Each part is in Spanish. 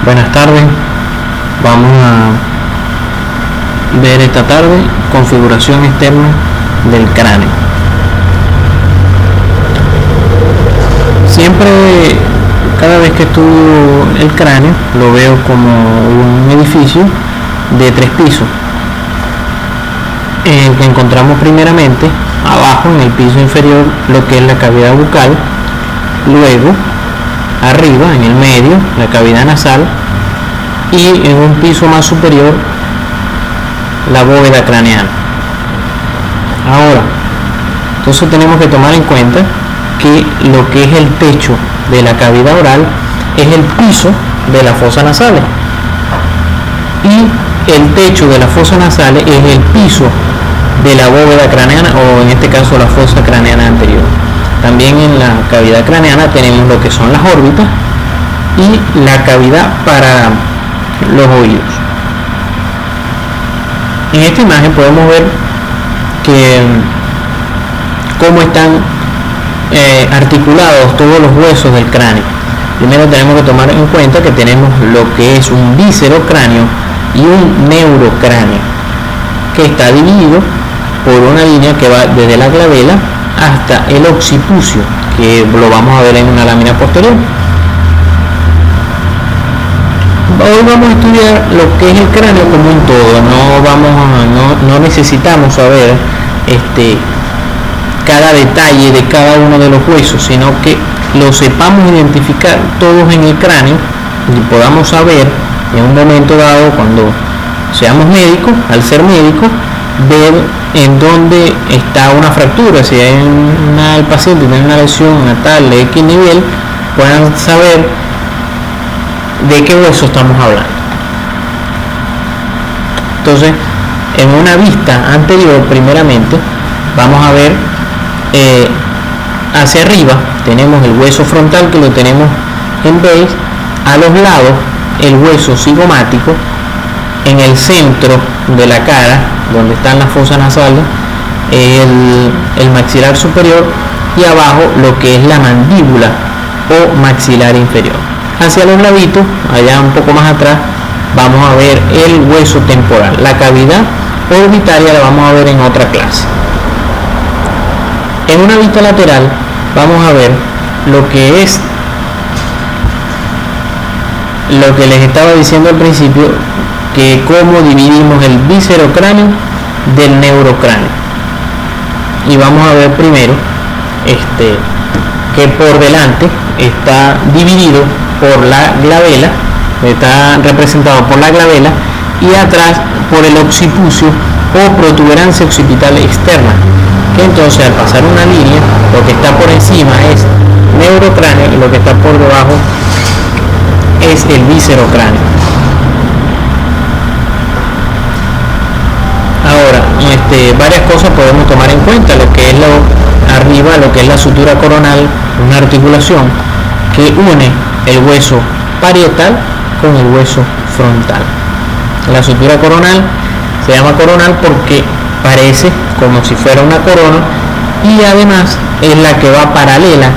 Buenas tardes, vamos a ver esta tarde configuración externa del cráneo. Siempre, cada vez que estudio el cráneo, lo veo como un edificio de 3 pisos, en el que encontramos primeramente abajo, en el piso inferior, lo que es la cavidad bucal, luego arriba, en el medio, la cavidad nasal, y en un piso más superior, la bóveda craneal. Ahora, entonces tenemos que tomar en cuenta que lo que es el techo de la cavidad oral es el piso de las fosas nasales, y el techo de las fosas nasales es el piso de la bóveda craneana, o en este caso la fosa craneana anterior. También en la cavidad craneana tenemos lo que son las órbitas y la cavidad para los oídos. En esta imagen podemos ver que cómo están articulados todos los huesos del cráneo. Primero tenemos que tomar en cuenta que tenemos lo que es un viscerocráneo y un neurocráneo, que está dividido por una línea que va desde la glabela hasta el occipucio, que lo vamos a ver en una lámina posterior. Hoy vamos a estudiar lo que es el cráneo como un todo. No necesitamos saber cada detalle de cada uno de los huesos, sino que lo sepamos identificar todos en el cráneo y podamos saber en un momento dado, cuando seamos médicos, al ser médicos, ver en dónde está una fractura. Si hay el paciente tiene una lesión natal de X nivel, puedan saber de qué hueso estamos hablando. Entonces, en una vista anterior, primeramente vamos a ver hacia arriba tenemos el hueso frontal, que lo tenemos en base, a los lados el hueso cigomático, en el centro de la cara, donde están las fosas nasales, el maxilar superior, y abajo lo que es la mandíbula o maxilar inferior. Hacia los laditos, allá un poco más atrás, vamos a ver el hueso temporal. La cavidad orbitaria la vamos a ver en otra clase. En una vista lateral vamos a ver lo que es lo que les estaba diciendo al principio, que cómo dividimos el viscerocráneo del neurocráneo. Y vamos a ver primero que por delante está dividido por la glabela, está representado por la glabela, y atrás por el occipucio o protuberancia occipital externa, que entonces al pasar una línea, lo que está por encima es neurocráneo y lo que está por debajo es el viscerocráneo. Ahora, varias cosas podemos tomar en cuenta. Lo que es arriba, lo que es la sutura coronal, una articulación que une el hueso parietal con el hueso frontal. La sutura coronal se llama coronal porque parece como si fuera una corona, y además es la que va paralela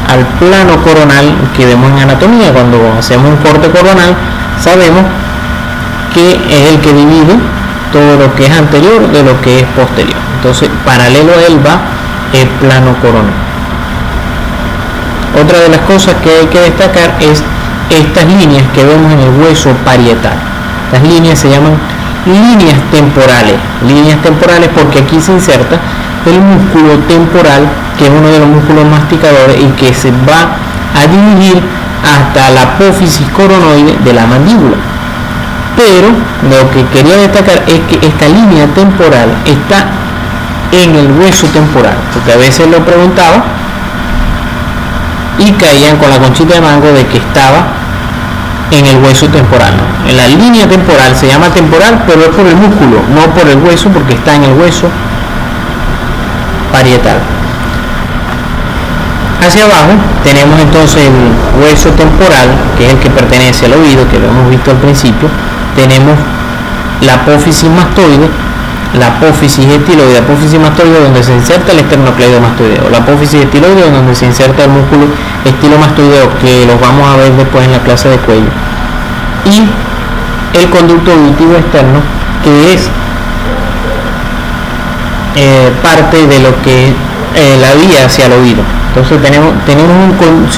al plano coronal que vemos en anatomía. Cuando hacemos un corte coronal, sabemos que es el que divide todo lo que es anterior de lo que es posterior. Entonces, paralelo a él va el plano coronal. Otra de las cosas que hay que destacar es estas líneas que vemos en el hueso parietal. Las líneas se llaman líneas temporales. Líneas temporales porque aquí se inserta el músculo temporal, que es uno de los músculos masticadores y que se va a dirigir hasta la apófisis coronoide de la mandíbula. Pero lo que quería destacar es que esta línea temporal está en el hueso temporal, porque a veces lo preguntaba y caían con la conchita de mango de que estaba en el hueso temporal. ¿No? En la línea temporal se llama temporal, pero es por el músculo, no por el hueso, porque está en el hueso parietal. Hacia abajo tenemos entonces el hueso temporal, que es el que pertenece al oído, que lo hemos visto al principio. Tenemos la apófisis mastoide, la apófisis estiloide, apófisis mastoide donde se inserta el esternocleidomastoideo, la apófisis estiloide donde se inserta el músculo estilomastoideo, que los vamos a ver después en la clase de cuello. y el conducto auditivo externo, que es parte de lo que la vía hacia el oído. Entonces si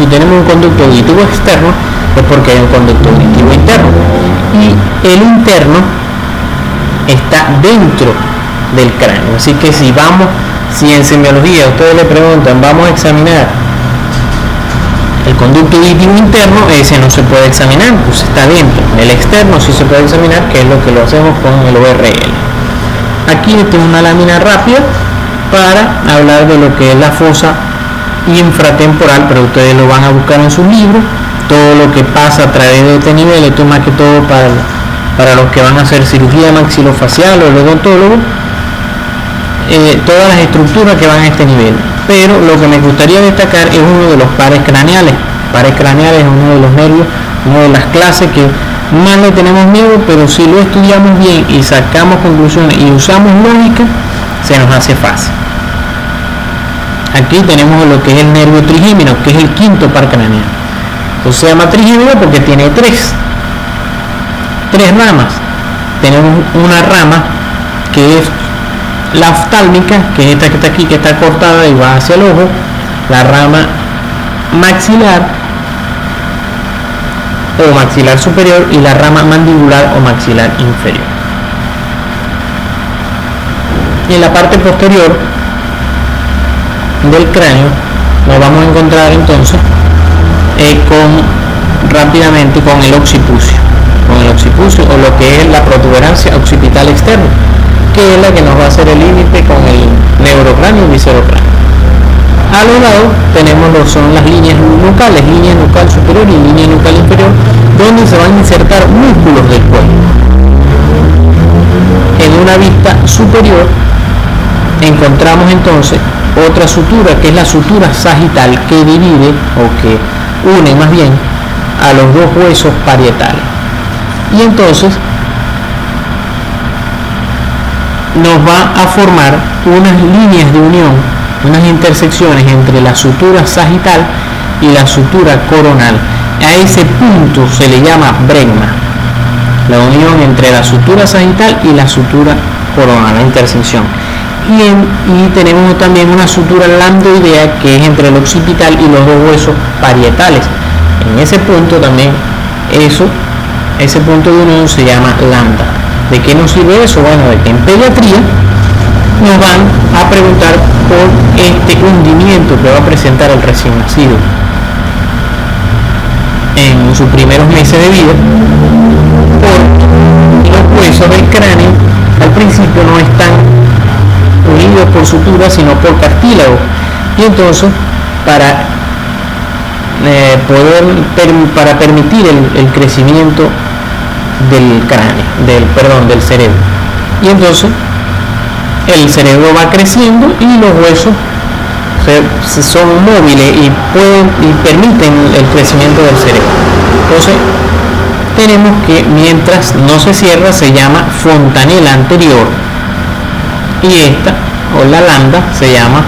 tenemos un conducto auditivo externo, es porque hay un conducto auditivo interno, y el interno está dentro del cráneo. Así que si en semiología ustedes le preguntan, vamos a examinar el conducto auditivo interno, ese no se puede examinar, pues está dentro. El externo sí se puede examinar, que es lo que lo hacemos con el ORL. Aquí tengo una lámina rápida para hablar de lo que es la fosa infratemporal, pero ustedes lo van a buscar en sus libros. Todo lo que pasa a través de este nivel, esto más que todo para los que van a hacer cirugía maxilofacial o el odontólogo, todas las estructuras que van a este nivel. Pero lo que me gustaría destacar es uno de los pares craneales. Pares craneales es uno de los nervios, una de las clases que más le tenemos miedo, pero si lo estudiamos bien y sacamos conclusiones y usamos lógica, se nos hace fácil. Aquí tenemos lo que es el nervio trigémino, que es el quinto par craneal. Entonces se llama trigémino porque tiene tres ramas. Tenemos una rama que es la oftálmica, que es esta que está aquí, que está cortada y va hacia el ojo. La rama maxilar o maxilar superior, y la rama mandibular o maxilar inferior. Y en la parte posterior del cráneo nos vamos a encontrar entonces rápidamente con el occipucio, o lo que es la protuberancia occipital externa, que es la que nos va a hacer el límite con el neurocráneo y viscerocráneo. A los lados tenemos son las líneas nucales, línea nucal superior y línea nucal inferior, donde se van a insertar músculos del cuello. En una vista superior encontramos entonces otra sutura, que es la sutura sagital, que divide o que une más bien a los dos huesos parietales. Y entonces nos va a formar unas líneas de unión, unas intersecciones entre la sutura sagital y la sutura coronal. A ese punto se le llama bregma, la unión entre la sutura sagital y la sutura coronal, la intersección. Y tenemos también una sutura lambdoidea, que es entre el occipital y los dos huesos parietales. En ese punto también, ese punto de unión se llama lambda. ¿De qué nos sirve eso? Bueno, de que en pediatría nos van a preguntar por este hundimiento que va a presentar el recién nacido en sus primeros meses de vida, porque los huesos del cráneo al principio no están unidos por sutura, sino por cartílago, y entonces para permitir el crecimiento del cráneo, del cerebro, y entonces el cerebro va creciendo y los huesos son móviles y permiten el crecimiento del cerebro. Entonces tenemos que, mientras no se cierra, se llama fontanela anterior, y esta, o la lambda, se llama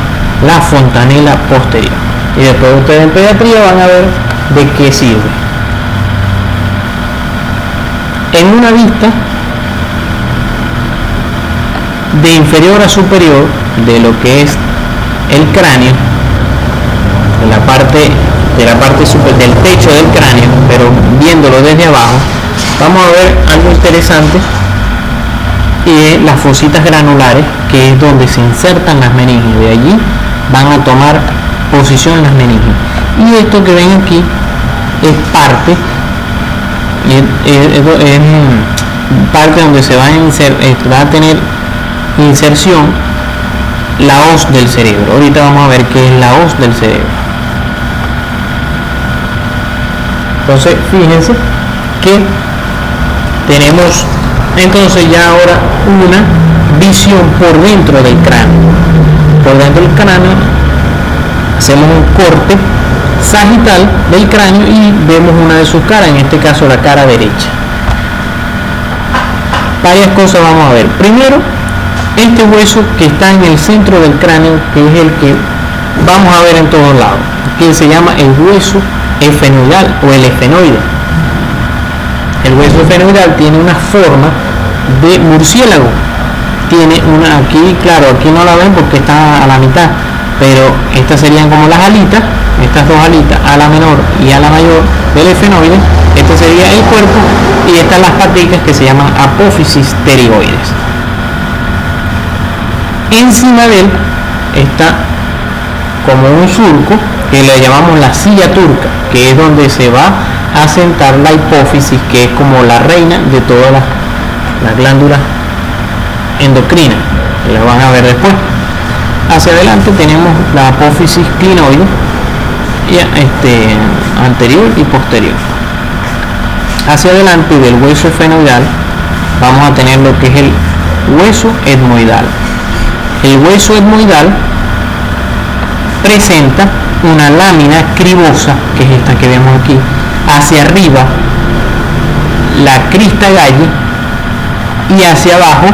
la fontanela posterior. Y después ustedes en pediatría van a ver de qué sirve. En una vista de inferior a superior de lo que es el cráneo, de la parte del techo del cráneo, pero viéndolo desde abajo, vamos a ver algo interesante, y es las fositas granulares, que es donde se insertan las meninges. De allí van a tomar posición las meninges, y esto que ven aquí es parte donde se va a tener inserción la hoz del cerebro. Ahorita vamos a ver qué es la hoz del cerebro. Entonces fíjense que tenemos entonces ya ahora una visión por dentro del cráneo. Por dentro del cráneo hacemos un corte sagital del cráneo y vemos una de sus caras, en este caso la cara derecha. Varias cosas vamos a ver. Primero, este hueso que está en el centro del cráneo, que es el que vamos a ver en todos lados, que se llama el hueso efenoidal o el efenoide. El hueso esfenoidal tiene una forma de murciélago. Tiene una, aquí, claro, aquí no la ven porque está a la mitad, pero estas serían como las alitas, estas dos alitas, ala menor y ala mayor del esfenoide. Este sería el cuerpo y estas las paticas que se llaman apófisis pterigoides. Encima de él está como un surco que le llamamos la silla turca, que es donde se va a sentar la hipófisis, que es como la reina de todas las glándulas endocrinas, que la van a ver después. Hacia adelante tenemos la apófisis clinoide, y anterior y posterior. Hacia adelante del hueso esfenoidal vamos a tener lo que es el hueso etmoidal. El hueso etmoidal presenta una lámina cribosa, que es esta que vemos aquí, hacia arriba la crista galli y hacia abajo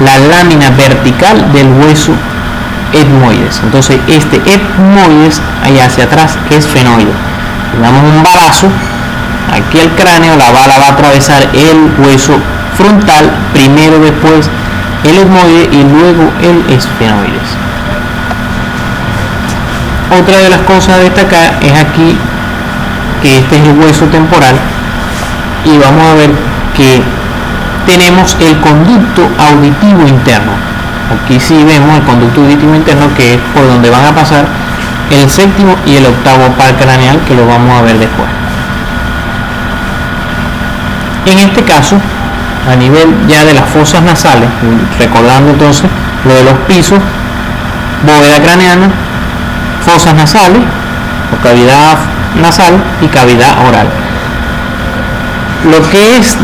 la lámina vertical del hueso etmoides. Entonces este etmoides ahí hacia atrás es esfenoide. Le damos un balazo aquí al cráneo, la bala va a atravesar el hueso frontal, primero, después el etmoide y luego el esfenoides. Otra de las cosas a destacar es aquí que este es el hueso temporal y vamos a ver que tenemos el conducto auditivo interno. Aquí sí vemos el conducto auditivo interno, que es por donde van a pasar el séptimo y el octavo par craneal, que lo vamos a ver después. En este caso, a nivel ya de las fosas nasales, recordando entonces lo de los pisos, bóveda craneana, fosas nasales o cavidad nasal y cavidad oral. Lo que es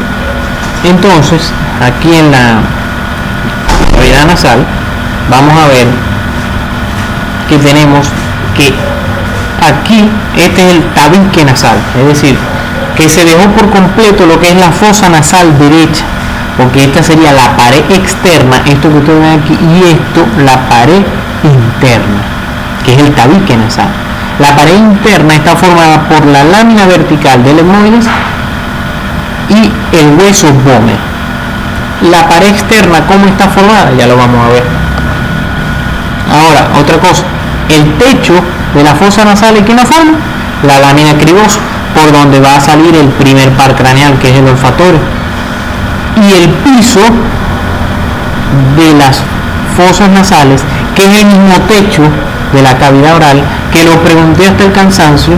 entonces aquí en la cavidad nasal, vamos a ver que tenemos que aquí este es el tabique nasal, es decir, que se dejó por completo lo que es la fosa nasal derecha, porque esta sería la pared externa, esto que ustedes ven aquí, y esto la pared interna, que es el tabique nasal. La pared interna está formada por la lámina vertical del etmoides y el hueso vómer. La pared externa, ¿cómo está formada? Ya lo vamos a ver. Ahora, otra cosa, el techo de la fosa nasal, ¿qué la forma? La lámina cribosa, por donde va a salir el primer par craneal, que es el olfatorio. Y el piso de las fosas nasales, que es el mismo techo de la cavidad oral, que lo pregunté hasta el cansancio,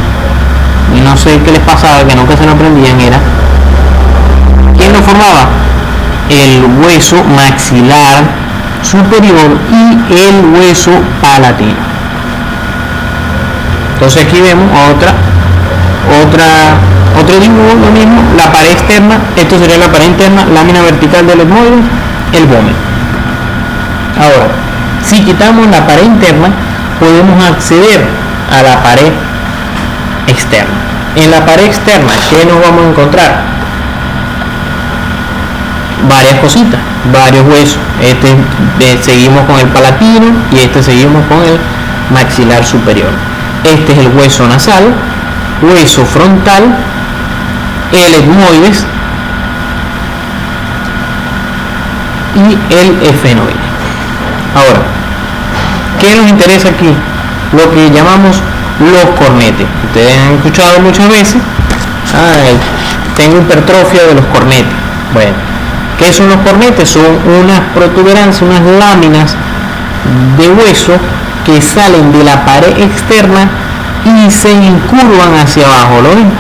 y no sé qué les pasaba, que nunca se lo aprendían, era ¿quién lo formaba? El hueso maxilar superior y el hueso palatino. Entonces aquí vemos otro dibujo, lo mismo, la pared externa, esto sería la pared interna, lámina vertical del etmoides, el vómer. Ahora, si quitamos la pared interna, podemos acceder a la pared externa. En la pared externa, ¿qué nos vamos a encontrar? Varias cositas, varios huesos. Seguimos con el palatino y seguimos con el maxilar superior. Este es el hueso nasal, hueso frontal, el etmoides y el esfenoide. Ahora, ¿qué nos interesa aquí? Lo que llamamos los cornetes. Ustedes han escuchado muchas veces, tengo hipertrofia de los cornetes. Bueno, ¿qué son los cornetes? Son unas protuberancias, unas láminas de hueso que salen de la pared externa y se incurvan hacia abajo. ¿Lo ven?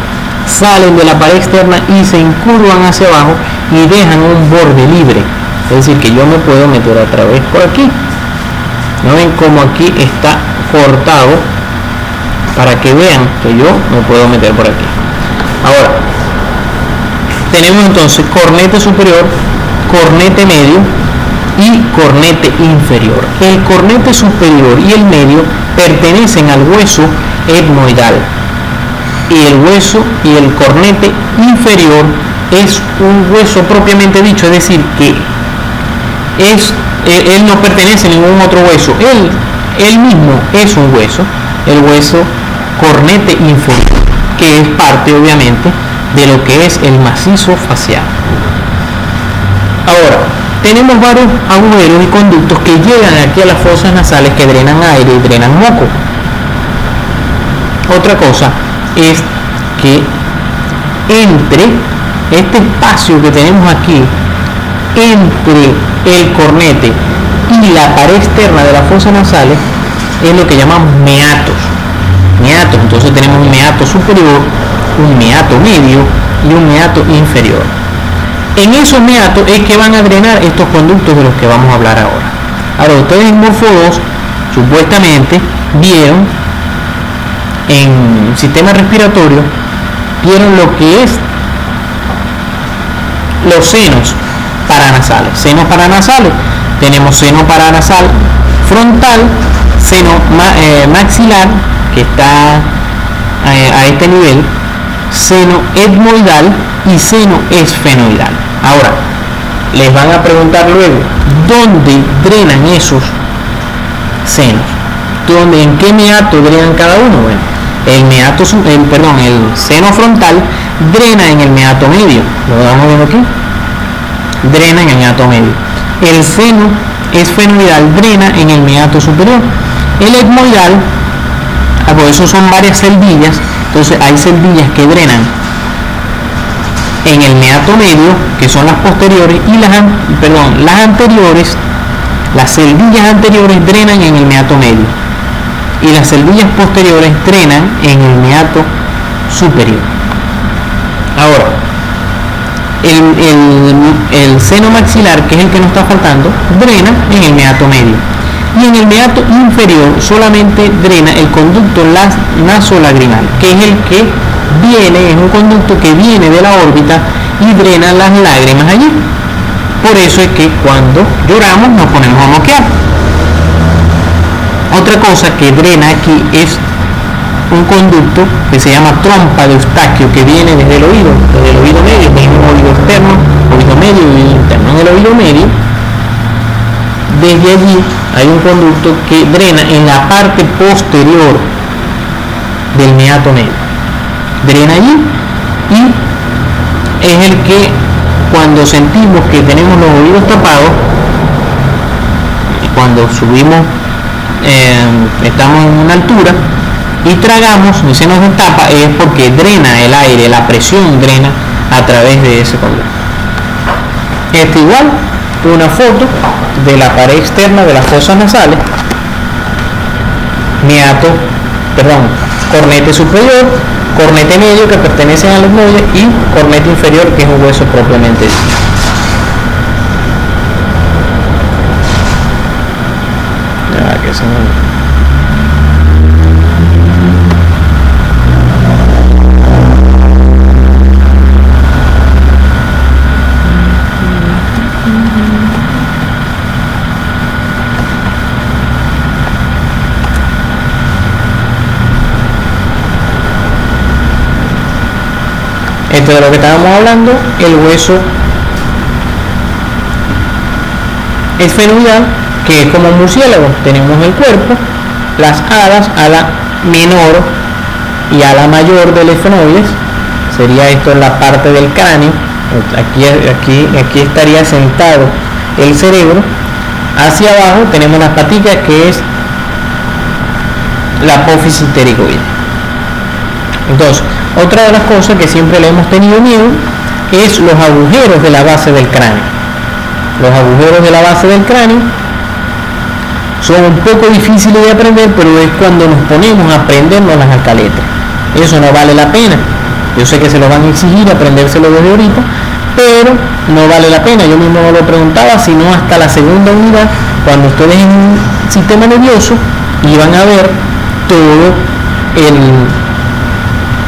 Salen de la pared externa y se incurvan hacia abajo y dejan un borde libre. Es decir, que yo me puedo meter a través por aquí. ¿No ven cómo aquí está cortado? Para que vean que yo me puedo meter por aquí. Ahora, tenemos entonces cornete superior, cornete medio y cornete inferior. El cornete superior y el medio pertenecen al hueso etmoidal. Y el hueso y el cornete inferior es un hueso propiamente dicho, es decir, que él no pertenece a ningún otro hueso, él mismo es un hueso, el hueso cornete inferior, que es parte obviamente de lo que es el macizo facial. Ahora, tenemos varios agujeros y conductos que llegan aquí a las fosas nasales que drenan aire y drenan moco. Otra cosa es que entre este espacio que tenemos aquí, entre el cornete y la pared externa de las fosas nasales, es lo que llamamos meatos. Entonces tenemos un meato superior, un meato medio y un meato inferior. En esos meatos es que van a drenar estos conductos de los que vamos a hablar ahora. Ahora, ustedes en Morfo 2 supuestamente vieron en sistema respiratorio, vieron lo que es los senos paranasales. Senos paranasales, tenemos seno paranasal frontal, seno maxilar, que está a este nivel, seno etmoidal y seno esfenoidal. Ahora, les van a preguntar luego, ¿dónde drenan esos senos? ¿En qué meato drenan cada uno? Bueno, el seno frontal drena en el meato medio. ¿Lo vamos viendo aquí? Drena en el meato medio. El seno esfenoidal drena en el meato superior. El etmoidal, por eso son varias celvillas, entonces hay celvillas que drenan en el meato medio, que son las posteriores, y las anteriores, las celvillas anteriores drenan en el meato medio y las celvillas posteriores drenan en el meato superior. Ahora, el seno maxilar, que es el que nos está faltando, drena en el meato medio, y en el meato inferior solamente drena el conducto nasolagrimal, que es el que es un conducto que viene de la órbita y drena las lágrimas allí. Por eso es que cuando lloramos nos ponemos a moquear. Otra cosa que drena aquí es un conducto que se llama trompa de Eustaquio, que viene desde el oído medio, tenemos oído externo, oído medio y oído interno. En el oído medio, desde allí hay un conducto que drena en la parte posterior del meato medio, drena allí, y es el que cuando sentimos que tenemos los oídos tapados, cuando subimos, estamos en una altura y tragamos y se nos destapa, es porque drena el aire, la presión drena a través de ese conducto. Igual una foto de la pared externa de las fosas nasales, cornete superior, cornete medio, que pertenecen al etmoide, y cornete inferior, que es un hueso propiamente dicho. Esto de lo que estábamos hablando, el hueso esfenoidal, que es como un murciélago. Tenemos el cuerpo, las alas, ala menor y ala mayor del esfenoides, sería esto la parte del cráneo. Aquí estaría sentado el cerebro. Hacia abajo tenemos las paticas, que es la apófisis pterigoide. Entonces, otra de las cosas que siempre le hemos tenido miedo es los agujeros de la base del cráneo. Los agujeros de la base del cráneo son un poco difíciles de aprender, pero es cuando nos ponemos a aprendernos las alcaletras. Eso no vale la pena. Yo sé que se lo van a exigir aprendérselo desde ahorita, pero no vale la pena. Yo mismo no lo preguntaba, sino hasta la segunda unidad, cuando ustedes en un sistema nervioso iban a ver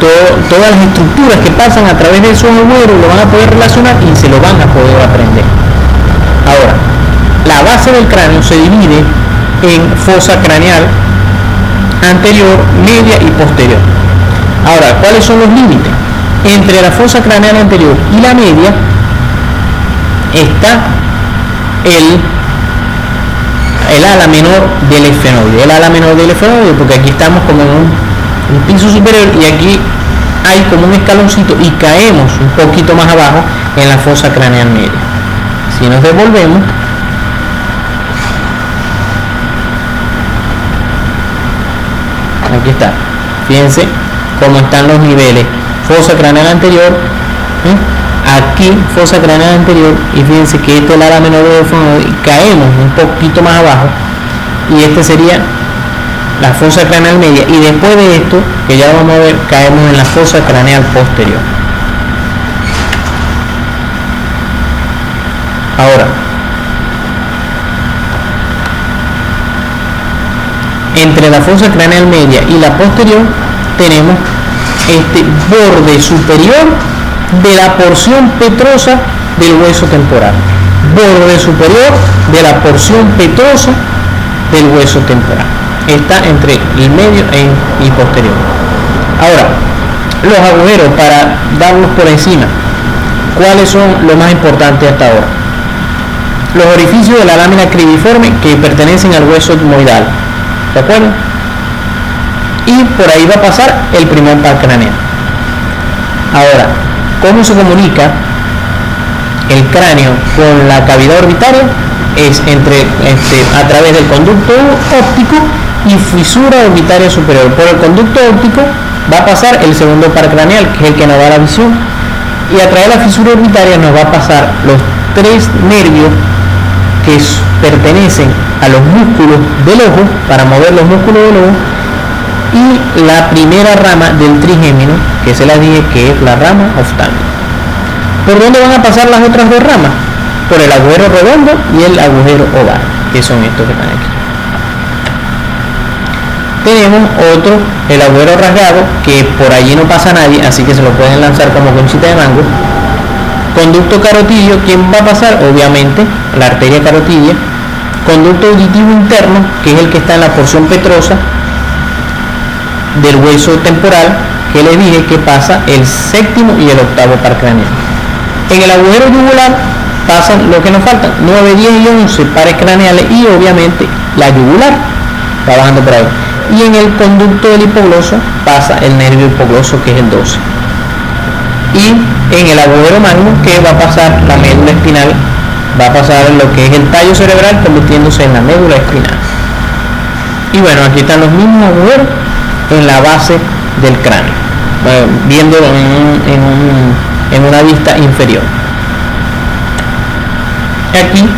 todas las estructuras que pasan a través de esos agujeros, lo van a poder relacionar y se lo van a poder aprender. Ahora, la base del cráneo se divide en fosa craneal anterior, media y posterior. Ahora, ¿cuáles son los límites? Entre la fosa craneal anterior y la media está el ala menor del esfenoide. El ala menor del esfenoide, porque aquí estamos como en un piso superior y aquí hay como un escaloncito y caemos un poquito más abajo en la fosa craneal media. Si nos devolvemos, aquí está, fíjense cómo están los niveles: fosa craneal anterior, aquí fosa craneal anterior, y fíjense que este es el ala menor del efenoide y caemos un poquito más abajo, y este sería la fosa craneal media, y después de esto, que ya vamos a ver, caemos en la fosa craneal posterior. Ahora, entre la fosa craneal media y la posterior tenemos este borde superior de la porción petrosa del hueso temporal. Borde superior de la porción petrosa del hueso temporal. Está entre el medio y posterior. Ahora, los agujeros, para darlos por encima, ¿cuáles son los más importantes hasta ahora? Los orificios de la lámina cribiforme que pertenecen al hueso etmoidal, ¿de acuerdo? Y por ahí va a pasar el primer par craneal. Ahora, ¿cómo se comunica el cráneo con la cavidad orbitaria? Es a través del conducto óptico y fisura orbitaria superior. Por el conducto óptico va a pasar el segundo par craneal, que es el que nos da la visión, y a través de la fisura orbitaria nos va a pasar los tres nervios que pertenecen a los músculos del ojo, para mover los músculos del ojo, y la primera rama del trigémino, que se la dije que es la rama oftálmica. ¿Por dónde van a pasar las otras dos ramas? Por el agujero redondo y el agujero oval, que son estos que están aquí. Tenemos otro, el agujero rasgado, que por allí no pasa nadie, así que se lo pueden lanzar como conchita de mango. Conducto carotidio, ¿quién va a pasar? Obviamente la arteria carotidia. Conducto auditivo interno, que es el que está en la porción petrosa del hueso temporal, que les dije que pasa el séptimo y el octavo par craneal. En el agujero yugular pasan lo que nos faltan, 9, 10 y 11 pares craneales, y obviamente la yugular va bajando por ahí. Y en el conducto del hipogloso pasa el nervio hipogloso, que es el 12. Y en el agujero magno, que va a pasar la médula espinal, va a pasar lo que es el tallo cerebral, convirtiéndose en la médula espinal. Y bueno, aquí están los mismos agujeros en la base del cráneo, viéndolo en una vista inferior. Aquí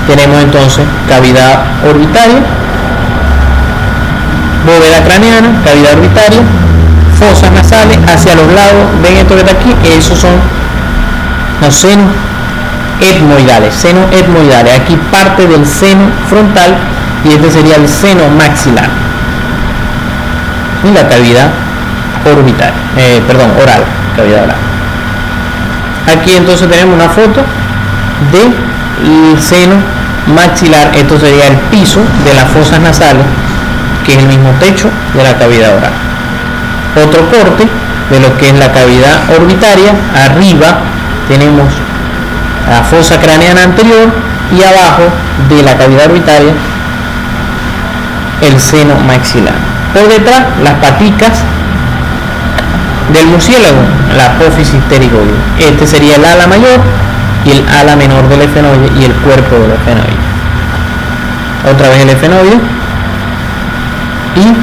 tenemos entonces cavidad orbitaria, bóveda craneana, cavidad orbitaria, fosas nasales hacia los lados. Ven esto que está aquí, esos son los senos etmoidales, aquí parte del seno frontal, y este sería el seno maxilar, y la cavidad oral, cavidad oral. Aquí entonces tenemos una foto del seno maxilar. Esto sería el piso de las fosas nasales, que es el mismo techo de la cavidad oral. Otro corte de lo que es la cavidad orbitaria: arriba tenemos la fosa craneana anterior, y abajo de la cavidad orbitaria el seno maxilar. Por detrás, las paticas del murciélago, la apófisis pterigoide. Este sería el ala mayor y el ala menor del efenoide, y el cuerpo del efenoide. Otra vez el efenoide, y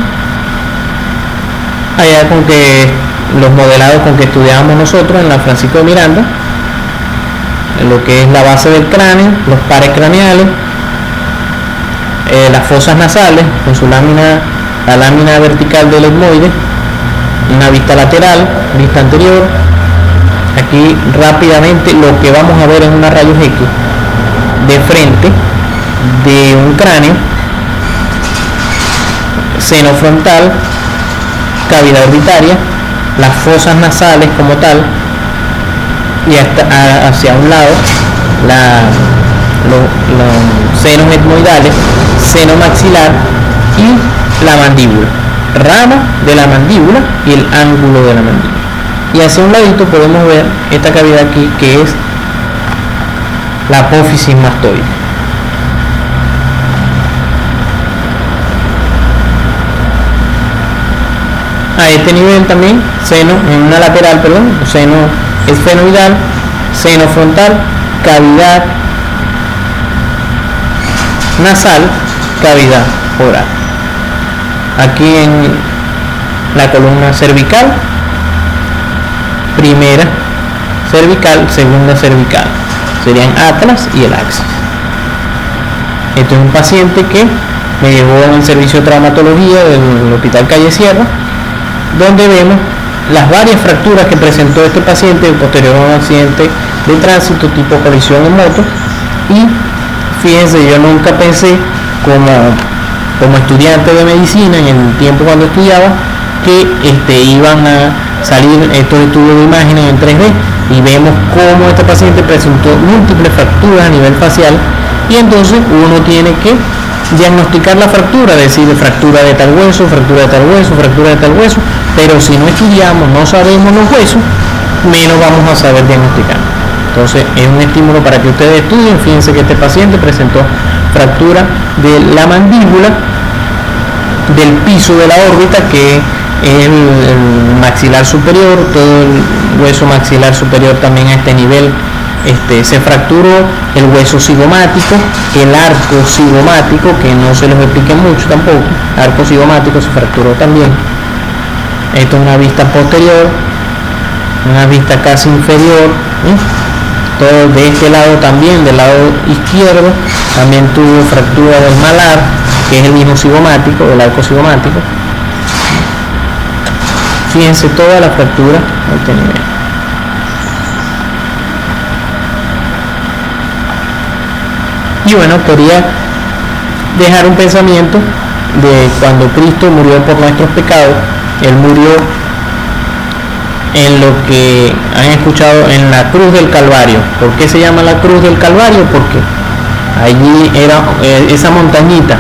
allá con que los modelados con que estudiábamos nosotros en la Francisco de Miranda, lo que es la base del cráneo, los pares craneales, las fosas nasales con su lámina, la lámina vertical del etmoide, una vista lateral, vista anterior. Aquí rápidamente lo que vamos a ver es una rayos X de frente de un cráneo, seno frontal, cavidad orbitaria, las fosas nasales como tal, y hasta hacia un lado los senos etmoidales, seno maxilar y la mandíbula, rama de la mandíbula y el ángulo de la mandíbula. Y hacia un ladito podemos ver esta cavidad aquí, que es la apófisis mastoide. a este nivel también, seno, en una lateral, perdón, seno esfenoidal, seno frontal, cavidad nasal, cavidad oral. Aquí en la columna cervical, primera cervical, segunda cervical, serían atlas y el axis. Este es un paciente que me llevó en el servicio de traumatología del Hospital Calle Sierra, donde vemos las varias fracturas que presentó este paciente posterior a un accidente de tránsito tipo colisión en moto. Y fíjense, yo nunca pensé como estudiante de medicina en el tiempo cuando estudiaba que iban a salir estos estudios de imágenes en 3D y vemos cómo este paciente presentó múltiples fracturas a nivel facial, y entonces uno tiene que diagnosticar la fractura, decir fractura de tal hueso, fractura de tal hueso, fractura de tal hueso, pero si no estudiamos, no sabemos los huesos, menos vamos a saber diagnosticar. Entonces es un estímulo para que ustedes estudien. Fíjense que este paciente presentó fractura de la mandíbula, del piso de la órbita, que es el maxilar superior, todo el hueso maxilar superior también a este nivel. Se fracturó el hueso cigomático, el arco cigomático, que no se los explique mucho tampoco, arco cigomático se fracturó también. Esto es una vista posterior, una vista casi inferior, todo de este lado también, del lado izquierdo, también tuvo fractura del malar, que es el mismo cigomático, el arco cigomático. Fíjense toda la fractura a este nivel. Y bueno, quería dejar un pensamiento de cuando Cristo murió por nuestros pecados. Él murió en lo que han escuchado en la cruz del Calvario. ¿Por qué se llama la cruz del Calvario? Porque allí era esa montañita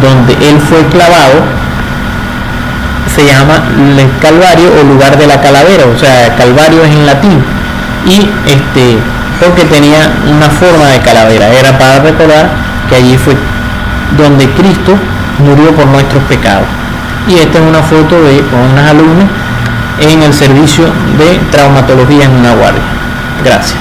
donde él fue clavado, se llama el Calvario o lugar de la calavera, o sea, Calvario es en latín, y porque tenía una forma de calavera, era para recordar que allí fue donde Cristo murió por nuestros pecados. Y esta es una foto con unas alumnas en el servicio de traumatología en una guardia. Gracias.